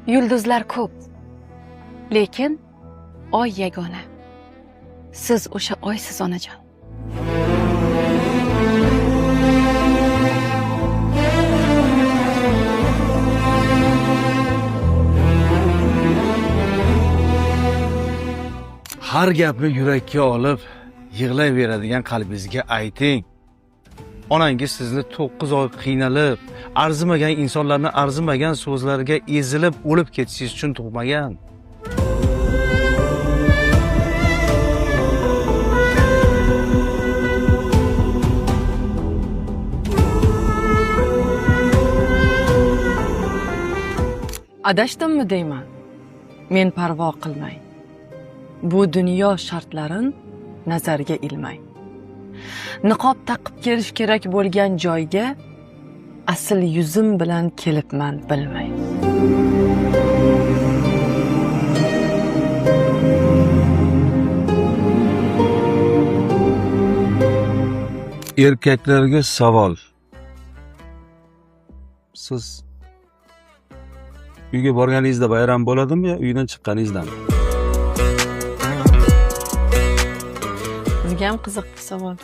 Yulduzlar ko'p, lekin oy yagona. Siz o'sha oysiz onajon. Har gapni yurakka olib, yig'layveradigan qalbingizga ayting. Onangiz sizni 9 oy qiynalib, arzimagan insonlarni arzimagan so'zlarga ezilib o'lib ketishingiz uchun tug'magan. Adashdimmi deyman? Men parvo qilmay. Bu dunyo shartlarin nazarga ilmay. Niqob taqib kelish kerak bo'lgan joyga asl yuzim bilan kelibman bilmay. Erkaklarga savol. Siz uyga borganingizda bayram bo'ladimi yo uydan chiqqanizdami? Sizga ham qiziq savol.